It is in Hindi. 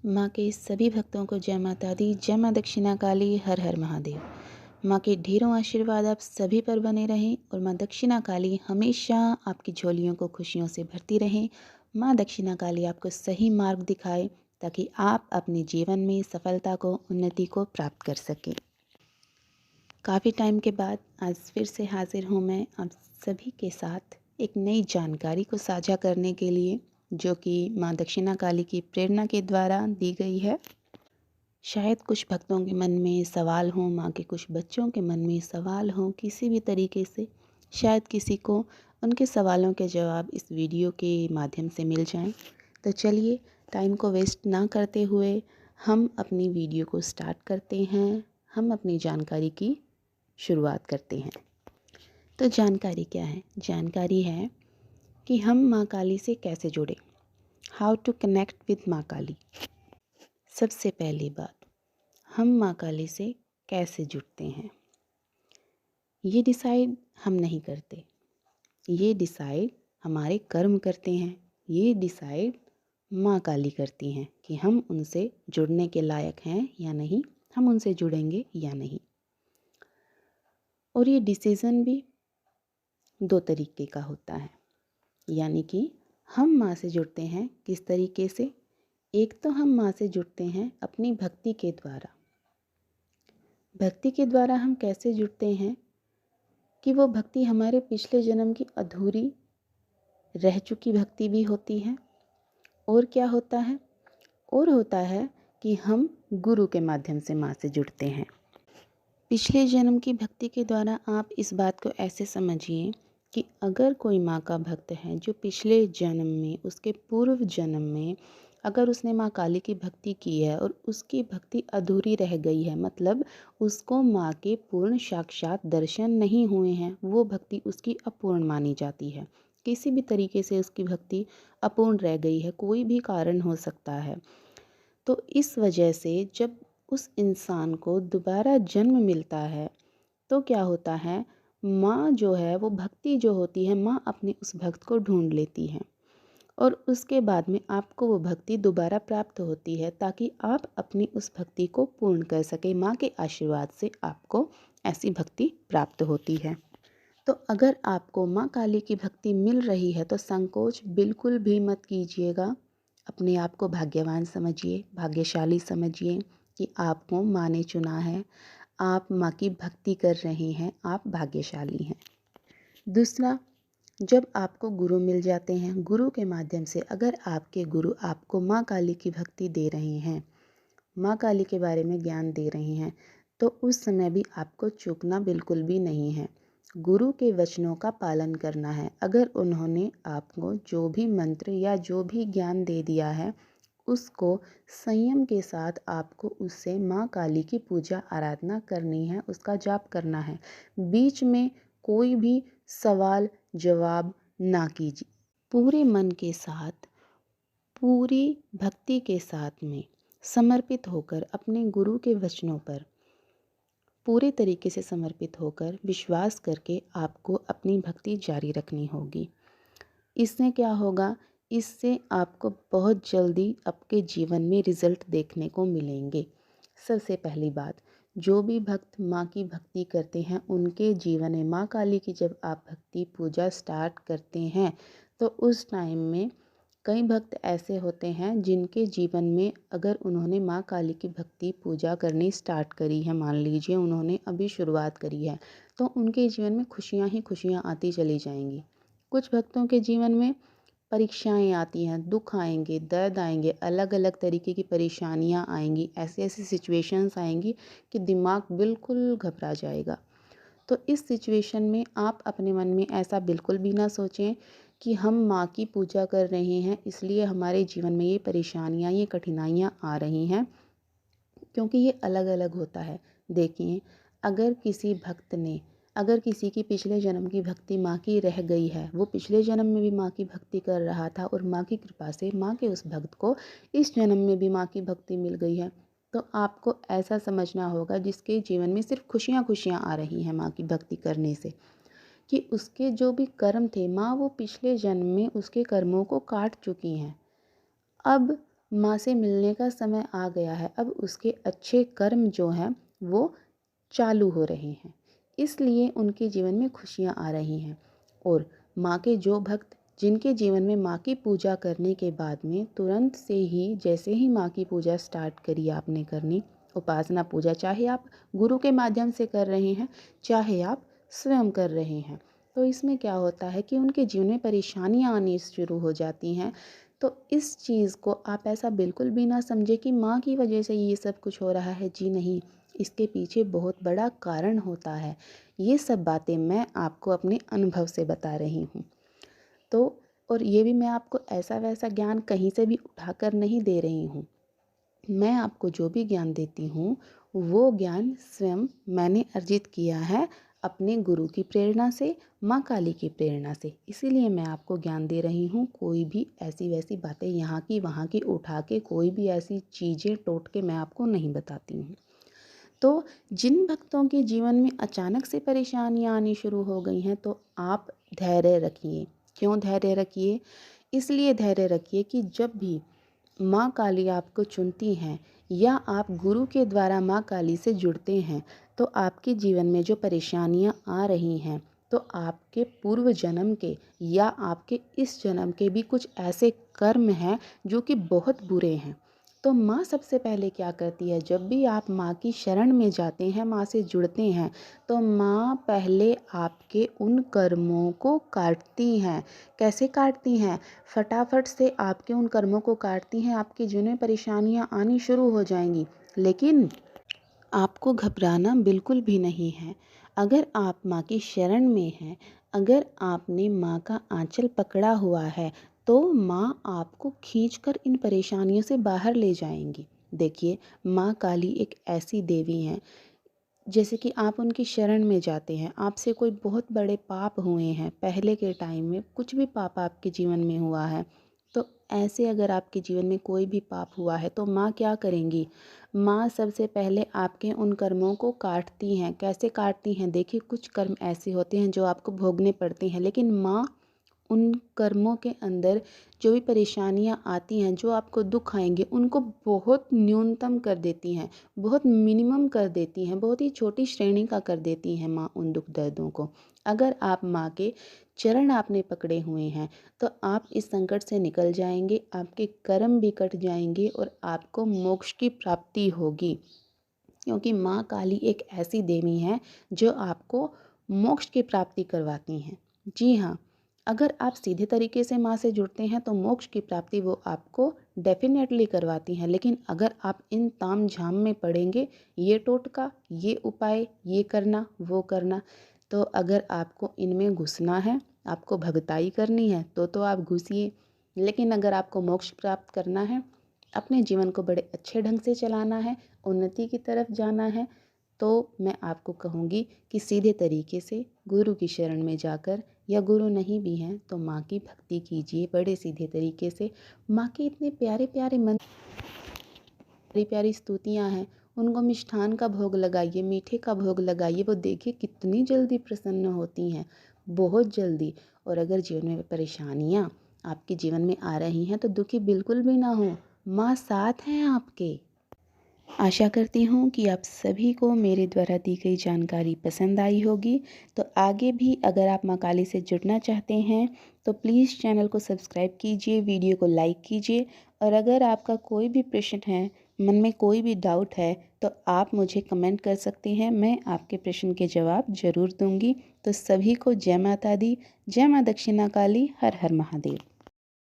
माँ के सभी भक्तों को जय माता दी, जय माँ दक्षिणा काली, हर हर महादेव। माँ के ढेरों आशीर्वाद आप सभी पर बने रहें और माँ दक्षिणा काली हमेशा आपकी झोलियों को खुशियों से भरती रहें। माँ दक्षिणा काली आपको सही मार्ग दिखाए ताकि आप अपने जीवन में सफलता को, उन्नति को प्राप्त कर सकें। काफ़ी टाइम के बाद आज फिर से हाजिर हूँ मैं आप सभी के साथ एक नई जानकारी को साझा करने के लिए, जो कि माँ दक्षिणा काली की प्रेरणा के द्वारा दी गई है। शायद कुछ भक्तों के मन में सवाल हों, माँ के कुछ बच्चों के मन में सवाल हों, किसी भी तरीके से शायद किसी को उनके सवालों के जवाब इस वीडियो के माध्यम से मिल जाएं। तो चलिए टाइम को वेस्ट ना करते हुए हम अपनी वीडियो को स्टार्ट करते हैं। हम अपनी जानकारी की शुरुआत करते हैं। तो जानकारी क्या है? जानकारी है कि हम माँ काली से कैसे जुड़ें। हाउ टू कनेक्ट विद माँ काली। सबसे पहली बात, हम माँ काली से कैसे जुड़ते हैं, ये डिसाइड हम नहीं करते। ये डिसाइड हमारे कर्म करते हैं। ये डिसाइड माँ काली करती हैं कि हम उनसे जुड़ने के लायक हैं या नहीं, हम उनसे जुड़ेंगे या नहीं। और ये डिसीज़न भी दो तरीके का होता है, यानी कि हम माँ से जुड़ते हैं किस तरीके से। एक तो हम माँ से जुड़ते हैं अपनी भक्ति के द्वारा। भक्ति के द्वारा हम कैसे जुड़ते हैं कि वो भक्ति हमारे पिछले जन्म की अधूरी रह चुकी भक्ति भी होती है। और क्या होता है? और होता है कि हम गुरु के माध्यम से माँ से जुड़ते हैं। पिछले जन्म की भक्ति के द्वारा आप इस बात को ऐसे समझिए कि अगर कोई माँ का भक्त है जो पिछले जन्म में, उसके पूर्व जन्म में अगर उसने माँ काली की भक्ति की है और उसकी भक्ति अधूरी रह गई है, मतलब उसको माँ के पूर्ण साक्षात दर्शन नहीं हुए हैं, वो भक्ति उसकी अपूर्ण मानी जाती है। किसी भी तरीके से उसकी भक्ति अपूर्ण रह गई है, कोई भी कारण हो सकता है। तो इस वजह से जब उस इंसान को दोबारा जन्म मिलता है तो क्या होता है, माँ जो है वो भक्ति जो होती है, माँ अपने उस भक्त को ढूंढ लेती है और उसके बाद में आपको वो भक्ति दोबारा प्राप्त होती है ताकि आप अपनी उस भक्ति को पूर्ण कर सकें। माँ के आशीर्वाद से आपको ऐसी भक्ति प्राप्त होती है। तो अगर आपको माँ काली की भक्ति मिल रही है तो संकोच बिल्कुल भी मत कीजिएगा। अपने आप को भाग्यवान समझिए, भाग्यशाली समझिए कि आपको माँ ने चुना है, आप माँ की भक्ति कर रहे हैं, आप भाग्यशाली हैं। दूसरा, जब आपको गुरु मिल जाते हैं, गुरु के माध्यम से अगर आपके गुरु आपको माँ काली की भक्ति दे रहे हैं, माँ काली के बारे में ज्ञान दे रहे हैं, तो उस समय भी आपको चूकना बिल्कुल भी नहीं है। गुरु के वचनों का पालन करना है। अगर उन्होंने आपको जो भी मंत्र या जो भी ज्ञान दे दिया है, उसको संयम के साथ आपको उससे माँ काली की पूजा आराधना करनी है, उसका जाप करना है। बीच में कोई भी सवाल जवाब ना कीजिए। पूरे मन के साथ, पूरी भक्ति के साथ में समर्पित होकर अपने गुरु के वचनों पर पूरे तरीके से समर्पित होकर विश्वास करके आपको अपनी भक्ति जारी रखनी होगी। इससे क्या होगा, इससे आपको बहुत जल्दी आपके जीवन में रिजल्ट देखने को मिलेंगे। सबसे पहली बात, जो भी भक्त माँ की भक्ति करते हैं उनके जीवन में माँ काली की जब आप भक्ति पूजा स्टार्ट करते हैं तो उस टाइम में कई भक्त ऐसे होते हैं जिनके जीवन में अगर उन्होंने माँ काली की भक्ति पूजा करनी स्टार्ट करी है, मान लीजिए उन्होंने अभी शुरुआत करी है, तो उनके जीवन में खुशियाँ ही खुशियाँ आती चली जाएंगी। कुछ भक्तों के जीवन में परीक्षाएं आती हैं, दुख आएंगे, दर्द आएंगे, अलग अलग तरीके की परेशानियां आएंगी, ऐसी ऐसी सिचुएशंस आएंगी कि दिमाग बिल्कुल घबरा जाएगा। तो इस सिचुएशन में आप अपने मन में ऐसा बिल्कुल भी ना सोचें कि हम माँ की पूजा कर रहे हैं इसलिए हमारे जीवन में ये परेशानियाँ, ये कठिनाइयाँ आ रही हैं, क्योंकि ये अलग अलग होता है। देखिए, अगर किसी की पिछले जन्म की भक्ति माँ की रह गई है, वो पिछले जन्म में भी माँ की भक्ति कर रहा था और माँ की कृपा से माँ के उस भक्त को इस जन्म में भी माँ की भक्ति मिल गई है, तो आपको ऐसा समझना होगा जिसके जीवन में सिर्फ खुशियाँ खुशियाँ आ रही हैं माँ की भक्ति करने से, कि उसके जो भी कर्म थे माँ वो पिछले जन्म में उसके कर्मों को काट चुकी हैं। अब माँ से मिलने का समय आ गया है, अब उसके अच्छे कर्म जो हैं वो चालू हो रहे हैं, इसलिए उनके जीवन में खुशियाँ आ रही हैं। और माँ के जो भक्त जिनके जीवन में माँ की पूजा करने के बाद में तुरंत से ही, जैसे ही माँ की पूजा स्टार्ट करी आपने करनी, उपासना पूजा, चाहे आप गुरु के माध्यम से कर रहे हैं, चाहे आप स्वयं कर रहे हैं, तो इसमें क्या होता है कि उनके जीवन में परेशानियाँ आनी शुरू हो जाती हैं। तो इस चीज़ को आप ऐसा बिल्कुल भी ना समझे कि माँ की वजह से ये सब कुछ हो रहा है। जी नहीं, इसके पीछे बहुत बड़ा कारण होता है। ये सब बातें मैं आपको अपने अनुभव से बता रही हूँ। तो और ये भी मैं आपको ऐसा वैसा ज्ञान कहीं से भी उठाकर नहीं दे रही हूँ। मैं आपको जो भी ज्ञान देती हूँ वो ज्ञान स्वयं मैंने अर्जित किया है अपने गुरु की प्रेरणा से, माँ काली की प्रेरणा से। इसीलिए मैं आपको ज्ञान दे रही हूँ। कोई भी ऐसी वैसी बातें यहाँ की वहाँ की उठा के, कोई भी ऐसी चीज़ें टोट के मैं आपको नहीं बताती हूँ। तो जिन भक्तों के जीवन में अचानक से परेशानियाँ आनी शुरू हो गई हैं, तो आप धैर्य रखिए। क्यों धैर्य रखिए? इसलिए धैर्य रखिए कि जब भी माँ काली आपको चुनती हैं या आप गुरु के द्वारा माँ काली से जुड़ते हैं, तो आपके जीवन में जो परेशानियाँ आ रही हैं, तो आपके पूर्व जन्म के या आपके इस जन्म के भी कुछ ऐसे कर्म हैं जो कि बहुत बुरे हैं। तो माँ सबसे पहले क्या करती है, जब भी आप माँ की शरण में जाते हैं, माँ से जुड़ते हैं, तो माँ पहले आपके उन कर्मों को काटती हैं। कैसे काटती हैं? फटाफट से आपके उन कर्मों को काटती हैं, आपके जीवन में परेशानियाँ आनी शुरू हो जाएंगी। लेकिन आपको घबराना बिल्कुल भी नहीं है। अगर आप माँ की शरण में हैं, अगर आपने माँ का आंचल पकड़ा हुआ है, तो माँ आपको खींचकर इन परेशानियों से बाहर ले जाएंगी। देखिए, माँ काली एक ऐसी देवी हैं, जैसे कि आप उनकी शरण में जाते हैं, आपसे कोई बहुत बड़े पाप हुए हैं, पहले के टाइम में कुछ भी पाप आपके जीवन में हुआ है, तो ऐसे अगर आपके जीवन में कोई भी पाप हुआ है, तो माँ क्या करेंगी? माँ सबसे पहले आपके उन कर्मों को काटती हैं। कैसे काटती हैं? देखिए, कुछ कर्म ऐसे होते हैं जो आपको भोगने पड़ते हैं, लेकिन माँ उन कर्मों के अंदर जो भी परेशानियाँ आती हैं, जो आपको दुख आएंगे, उनको बहुत न्यूनतम कर देती हैं, बहुत मिनिमम कर देती हैं, बहुत ही छोटी श्रेणी का कर देती हैं माँ उन दुख दर्दों को। अगर आप माँ के चरण आपने पकड़े हुए हैं, तो आप इस संकट से निकल जाएंगे, आपके कर्म भी कट जाएंगे और आपको मोक्ष की प्राप्ति होगी। क्योंकि माँ काली एक ऐसी देवी हैं जो आपको मोक्ष की प्राप्ति करवाती हैं। जी हाँ, अगर आप सीधे तरीके से माँ से जुड़ते हैं, तो मोक्ष की प्राप्ति वो आपको डेफिनेटली करवाती हैं। लेकिन अगर आप इन ताम झाम में पड़ेंगे, ये टोटका, ये उपाय, ये करना, वो करना, तो अगर आपको इनमें घुसना है, आपको भगताई करनी है, तो आप घुसिए। लेकिन अगर आपको मोक्ष प्राप्त करना है, अपने जीवन को बड़े अच्छे ढंग से चलाना है, उन्नति की तरफ जाना है, तो मैं आपको कहूँगी कि सीधे तरीके से गुरु की शरण में जाकर, या गुरु नहीं भी हैं तो माँ की भक्ति कीजिए बड़े सीधे तरीके से। माँ के इतने प्यारे प्यारे मंत्र, प्यारी प्यारी स्तुतियाँ हैं, उनको मिष्ठान का भोग लगाइए, मीठे का भोग लगाइए, वो देखिए कितनी जल्दी प्रसन्न होती हैं, बहुत जल्दी। और अगर जीवन में परेशानियाँ आपके जीवन में आ रही हैं, तो दुखी बिल्कुल भी ना हो, माँ साथ हैं आपके। आशा करती हूँ कि आप सभी को मेरे द्वारा दी गई जानकारी पसंद आई होगी। तो आगे भी अगर आप माँ काली से जुड़ना चाहते हैं, तो प्लीज़ चैनल को सब्सक्राइब कीजिए, वीडियो को लाइक कीजिए। और अगर आपका कोई भी प्रश्न है, मन में कोई भी डाउट है, तो आप मुझे कमेंट कर सकते हैं, मैं आपके प्रश्न के जवाब ज़रूर दूँगी। तो सभी को जय माता दी, जय माँ दक्षिणा काली, हर हर महादेव।